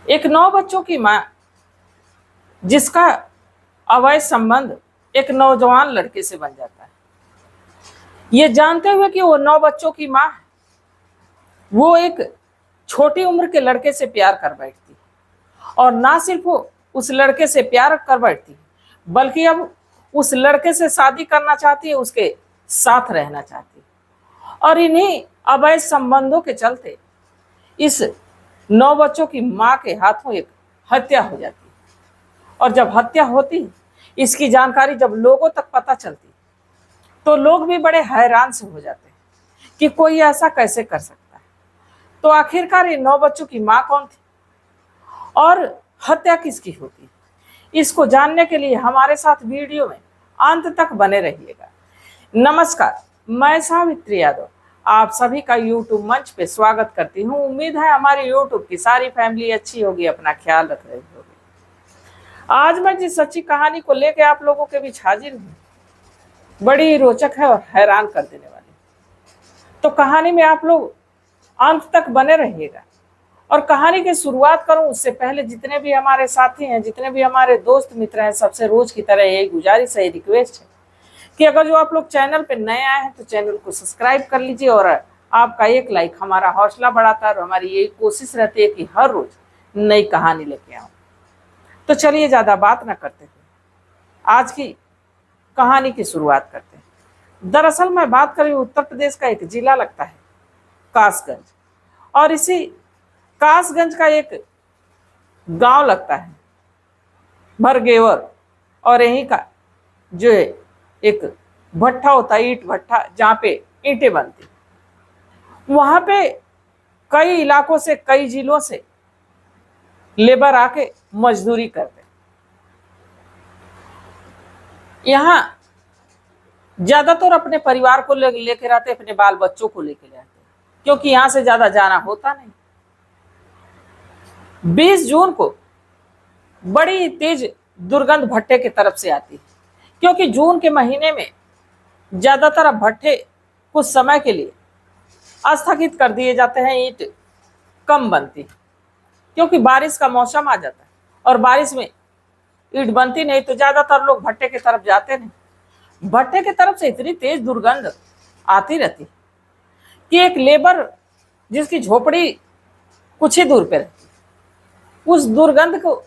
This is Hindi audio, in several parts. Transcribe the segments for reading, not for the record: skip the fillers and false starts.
एक 9 बच्चों की मां जिसका अवैध संबंध एक नौजवान लड़के से बन जाता है, ये जानते हुए कि वो 9 बच्चों की मां है, वो एक छोटी उम्र के लड़के से प्यार कर बैठती और ना सिर्फ वो उस लड़के से प्यार कर बैठती बल्कि अब उस लड़के से शादी करना चाहती है, उसके साथ रहना चाहती है। और इन्हीं अवैध संबंधों के चलते इस 9 बच्चों की मां के हाथों एक हत्या हो जाती है। और जब हत्या होती, इसकी जानकारी जब लोगों तक पता चलती तो लोग भी बड़े हैरान से हो जाते हैं कि कोई ऐसा कैसे कर सकता है। तो आखिरकार ये 9 बच्चों की मां कौन थी और हत्या किसकी होती, इसको जानने के लिए हमारे साथ वीडियो में अंत तक बने रहिएगा। नमस्कार, मैं सावित्री यादव आप सभी का यूट्यूब मंच पे स्वागत करती हूँ। उम्मीद है हमारी यूट्यूब की सारी फैमिली अच्छी होगी, अपना ख्याल रख रही होगी। आज मैं जिस सच्ची कहानी को लेकर आप लोगों के बीच हाजिर हूँ, बड़ी रोचक है और हैरान कर देने वाली। तो कहानी में आप लोग अंत तक बने रहिएगा। और कहानी की शुरुआत करूं उससे पहले जितने भी हमारे साथी हैं, जितने भी हमारे दोस्त मित्र हैं, सबसे रोज की तरह यही गुजारिश है, रिक्वेस्ट है कि अगर जो आप लोग चैनल पे नए आए हैं तो चैनल को सब्सक्राइब कर लीजिए। और आपका एक लाइक हमारा हौसला बढ़ाता है और हमारी यही कोशिश रहती है कि हर रोज नई कहानी लेके आऊं। तो चलिए ज्यादा बात ना करते हुए आज की कहानी की शुरुआत करते हैं। दरअसल मैं बात कर रही हूँ उत्तर प्रदेश का एक जिला लगता है कासगंज, और इसी कासगंज का एक गांव लगता है भरगेवर। और यहीं का जो एक भट्ठा होता है, ईंट भट्ठा, जहाँ पे ईंटें बनती, वहां पे कई इलाकों से, कई जिलों से लेबर आके मजदूरी करते। यहाँ ज्यादातर अपने परिवार को लेके रहते, अपने बाल बच्चों को लेके रहते, क्योंकि यहां से ज्यादा जाना होता नहीं। 20 जून को बड़ी तेज दुर्गंध भट्टे की तरफ से आती है, क्योंकि जून के महीने में ज्यादातर भट्टे कुछ समय के लिए स्थगित कर दिए जाते हैं, ईंट कम बनती, क्योंकि बारिश का मौसम आ जाता है और बारिश में ईंट बनती नहीं, तो ज्यादातर लोग भट्टे की तरफ जाते नहीं। भट्टे की तरफ से इतनी तेज दुर्गंध आती रहती कि एक लेबर जिसकी झोपड़ी कुछ ही दूर पे रहती, उस दुर्गंध को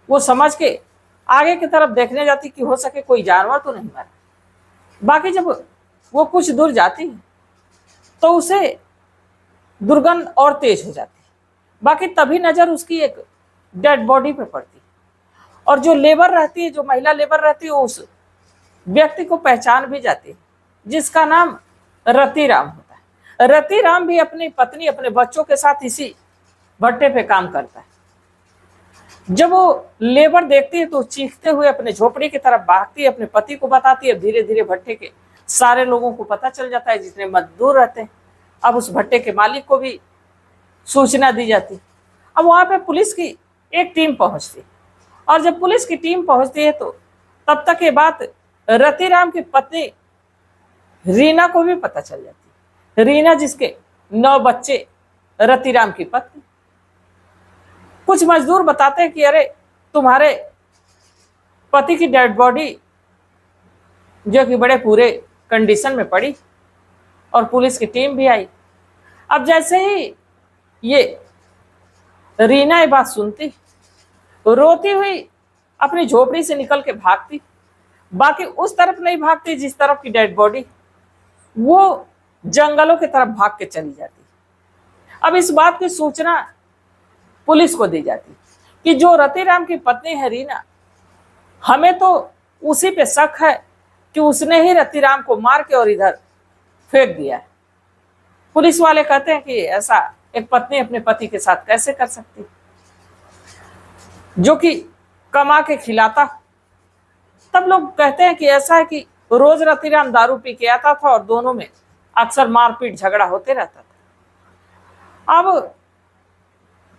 वो समझ के आगे की तरफ देखने जाती कि हो सके कोई जानवर तो नहीं मरा। बाकी जब वो कुछ दूर जाती है तो उसे दुर्गंध और तेज हो जाती है। बाकी तभी नजर उसकी एक डेड बॉडी पे पड़ती है, और जो लेबर रहती है, जो महिला लेबर रहती है, उस व्यक्ति को पहचान भी जाती है, जिसका नाम रतिराम होता है। रतिराम भी अपनी पत्नी, अपने बच्चों के साथ इसी भट्टे पे काम करता है। जब वो लेबर देखती है तो चीखते हुए अपने झोपड़ी की तरफ भागती है, अपने पति को बताती है। धीरे धीरे भट्टे के सारे लोगों को पता चल जाता है, जितने मजदूर रहते हैं। अब उस भट्टे के मालिक को भी सूचना दी जाती। अब वहां पे पुलिस की एक टीम पहुंचती, और जब पुलिस की टीम पहुंचती है तो तब तक ये बात रतिराम की पत्नी रीना को भी पता चल जाती। रीना जिसके 9 बच्चे, रतिराम की पत्नी। कुछ मजदूर बताते हैं कि अरे तुम्हारे पति की डेड बॉडी जो कि बड़े पूरे कंडीशन में पड़ी, और पुलिस की टीम भी आई। अब जैसे ही ये रीना ये बात सुनती, रोती हुई अपनी झोपड़ी से निकल के भागती। बाकी उस तरफ नहीं भागती जिस तरफ की डेड बॉडी, वो जंगलों की तरफ भाग के चली जाती। अब इस बात की सूचना पुलिस को दी जाती कि जो रतिराम की पत्नी है रीना, हमें तो उसी पे शक है कि उसने ही रतिराम को मार के और इधर फेंक दिया है। पुलिस वाले कहते हैं कि ऐसा एक पत्नी अपने पति के साथ कैसे कर सकती, जो कि कमा के खिलाता। तब लोग कहते हैं कि ऐसा है कि रोज रतिराम दारू पी के आता था और दोनों में अक्सर मारपीट झगड़ा होते रहता था। अब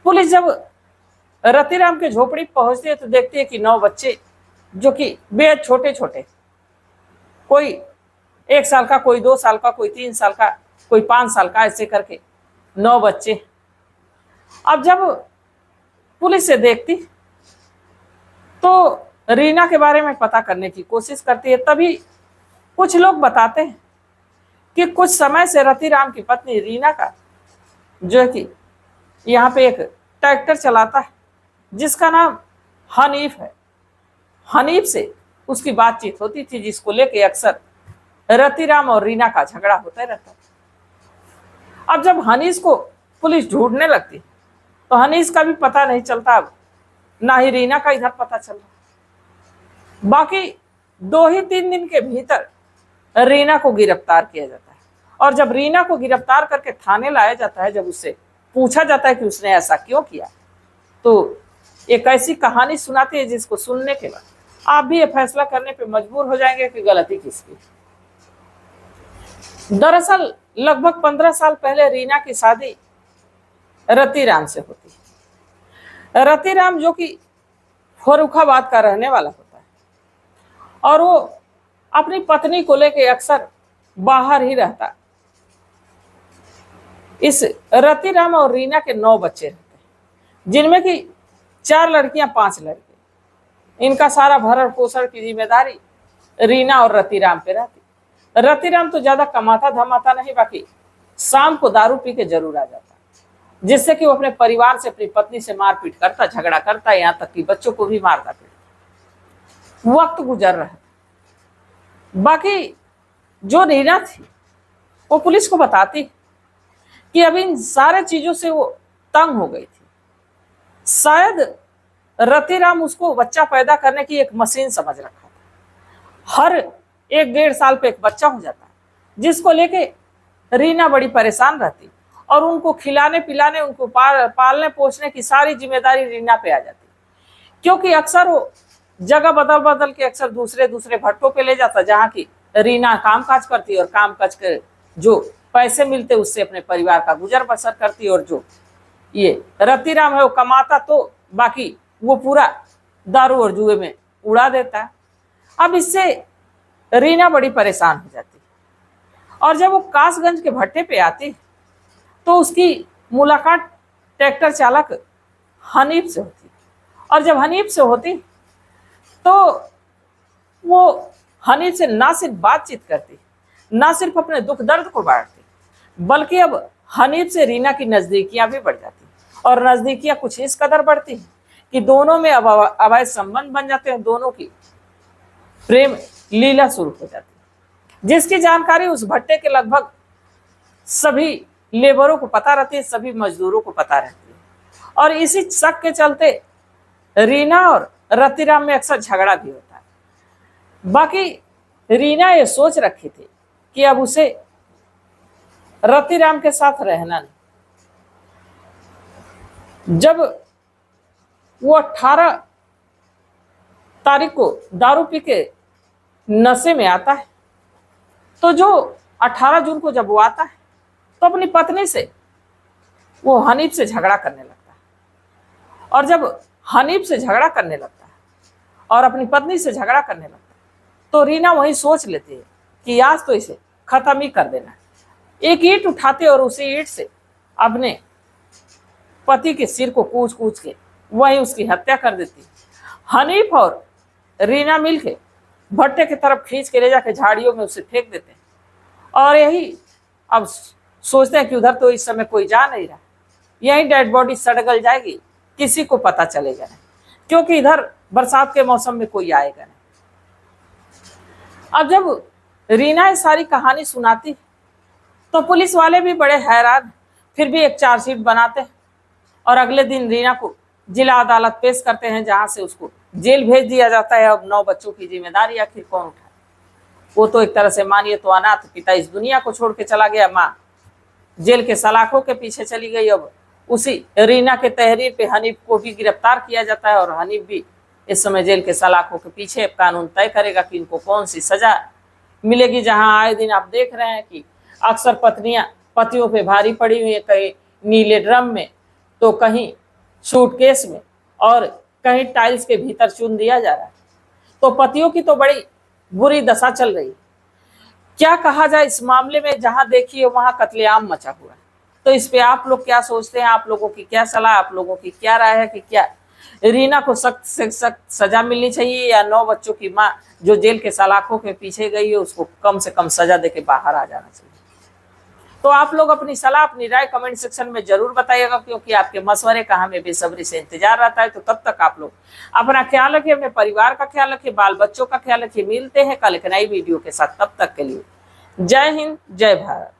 पुलिस जब रतिराम के झोपड़ी पहुंचती है तो देखती है कि 9 बच्चे, जो कि बेहद छोटे छोटे, कोई 1 साल का, कोई 2 साल का, कोई 3 साल का, कोई 5 साल का, ऐसे करके 9 बच्चे। अब जब पुलिस से देखती तो रीना के बारे में पता करने की कोशिश करती है। तभी कुछ लोग बताते हैं कि कुछ समय से रतिराम की पत्नी रीना का जो है कि यहाँ पे एक ट्रैक्टर चलाता है जिसका नाम हनीफ है। हनीफ से उसकी बातचीत होती थी, जिसको लेके अक्सर रतिराम और रीना का झगड़ा होता रहता। अब जब हनीस को पुलिस ढूंढने लगती तो हनीस का भी पता नहीं चलता, अब ना ही रीना का इधर पता चल रहा। बाकी 2 ही 3 दिन के भीतर रीना को गिरफ्तार किया जाता है। और जब रीना को गिरफ्तार करके थाने लाया जाता है, जब उससे पूछा जाता है कि उसने ऐसा क्यों किया, तो एक ऐसी कहानी सुनाती है जिसको सुनने के बाद आप भी ये फैसला करने पे मजबूर हो जाएंगे कि गलती किसकी। दरअसल लगभग 15 साल पहले रीना की शादी रतिराम से होती है। रतिराम जो कि फर्रुखाबाद का रहने वाला होता है और वो अपनी पत्नी को लेकर अक्सर बाहर ही रहता। इस रतिराम और रीना के 9 बच्चे रहते हैं, जिनमें कि 4 लड़कियां 5 लड़के। इनका सारा भरण पोषण की जिम्मेदारी रीना और रतिराम पे रहती। रतिराम तो ज्यादा कमाता धमाता नहीं, बाकी शाम को दारू पी के जरूर आ जाता, जिससे कि वो अपने परिवार से, अपनी पत्नी से मारपीट करता, झगड़ा करता, यहाँ तक कि बच्चों को भी मारता पीटता। वक्त गुजर रहा था। बाकी जो रीना थी वो पुलिस को बताती कि अब इन सारे चीजों से वो तंग हो गई थी। शायद रतिराम उसको बच्चा पैदा करने की एक मशीन समझ रखा था। हर 1-1.5 साल पे एक बच्चा हो जाता है, जिसको लेके रीना बड़ी परेशान रहती और उनको खिलाने पिलाने, उनको पालने पोसने की सारी जिम्मेदारी रीना पे आ जाती। क्योंकि अक्सर वो जगह बदल बदल के अक्सर दूसरे भट्टों पे ले जाता, जहाँ की रीना काम काज करती और काम काज कर जो पैसे मिलते उससे अपने परिवार का गुजर बसर करती। और जो ये रतिराम है वो कमाता तो बाकी वो पूरा दारू और जुए में उड़ा देता है। अब इससे रीना बड़ी परेशान हो जाती और जब वो कासगंज के भट्टे पे आती तो उसकी मुलाकात ट्रैक्टर चालक हनीफ से होती। और जब हनीफ से होती तो वो हनीफ से ना सिर्फ बातचीत करती, ना सिर्फ अपने दुख दर्द को बांटती, बल्कि अब हनीफ से रीना की नजदीकियां भी बढ़ जाती। और नजदीकियां कुछ इस कदर बढ़ती हैं कि दोनों में अब अवैध संबंध बन जाते हैं। दोनों की प्रेम लीला शुरू हो जाती है, जिसकी जानकारी उस भट्टे के लगभग सभी लेबरों को पता रहती है, सभी मजदूरों को पता रहती है। और इसी शक के चलते रीना और रतिराम में अक्सर झगड़ा भी होता है। बाकी रीना ये सोच रखी थी कि अब उसे रतिराम के साथ रहना नहीं। जब वो 18 तारीख को दारू पी के नशे में आता है, तो जो 18 जून को जब वो आता है तो अपनी पत्नी से वो हनीफ से झगड़ा करने लगता है। और जब हनीफ से झगड़ा करने लगता है और अपनी पत्नी से झगड़ा करने लगता है, तो रीना वही सोच लेती है कि आज तो इसे खत्म ही कर देना है। एक ईंट उठाते और उसी ईंट से अपने पति के सिर को कूच कूच के वही उसकी हत्या कर देती। हनीफ और रीना मिलके भट्टे की तरफ खींच के ले जाके झाड़ियों में उसे फेंक देते हैं। और यही अब सोचते हैं कि उधर तो इस समय कोई जा नहीं रहा, यही डेड बॉडी सड़ गल जाएगी, किसी को पता चलेगा नहीं, क्योंकि इधर बरसात के मौसम में कोई आएगा नहीं। अब जब रीना ये सारी कहानी सुनाती तो पुलिस वाले भी बड़े हैरान, फिर भी एक चार्जशीट बनाते हैं और अगले दिन रीना को जिला अदालत पेश करते हैं, जहां से उसको जेल भेज दिया जाता है। अब 9 बच्चों की जिम्मेदारी आखिर कौन उठाए? वो तो एक तरह से मानिए तो अनाथ पिता इस दुनिया को छोड़ के चला गया, माँ जेल के सलाखों के पीछे चली गई। अब उसी रीना के तहरीर पे हनीफ को भी गिरफ्तार किया जाता है और हनीफ भी इस समय जेल के सलाखों के पीछे कानून तय करेगा कि इनको कौन सी सजा मिलेगी। जहां आए दिन आप देख रहे हैं कि अक्सर पत्नियां पतियों पे भारी पड़ी हुई है, कहीं नीले ड्रम में तो कहीं सूटकेस में और कहीं टाइल्स के भीतर चुन दिया जा रहा है। तो पतियों की तो बड़ी बुरी दशा चल रही है। क्या कहा जाए इस मामले में, जहां देखिए वहां कत्लेआम मचा हुआ है। तो इस पे आप लोग क्या सोचते हैं? आप लोगों की क्या सलाह, आप लोगों की क्या राय है कि क्या रीना को सख्त से सख्त सजा मिलनी चाहिए या 9 बच्चों की माँ जो जेल के सलाखों के पीछे गई है उसको कम से कम सजा देके बाहर आ जाना चाहिए? तो आप लोग अपनी सलाह, अपनी राय कमेंट सेक्शन में जरूर बताइएगा, क्योंकि आपके मशवरे का हमें बेसब्री से इंतजार रहता है। तो तब तक आप लोग अपना ख्याल रखिए, अपने परिवार का ख्याल रखिए, बाल बच्चों का ख्याल रखिए। मिलते हैं कल एक नई वीडियो के साथ, तब तक के लिए जय हिंद, जय भारत।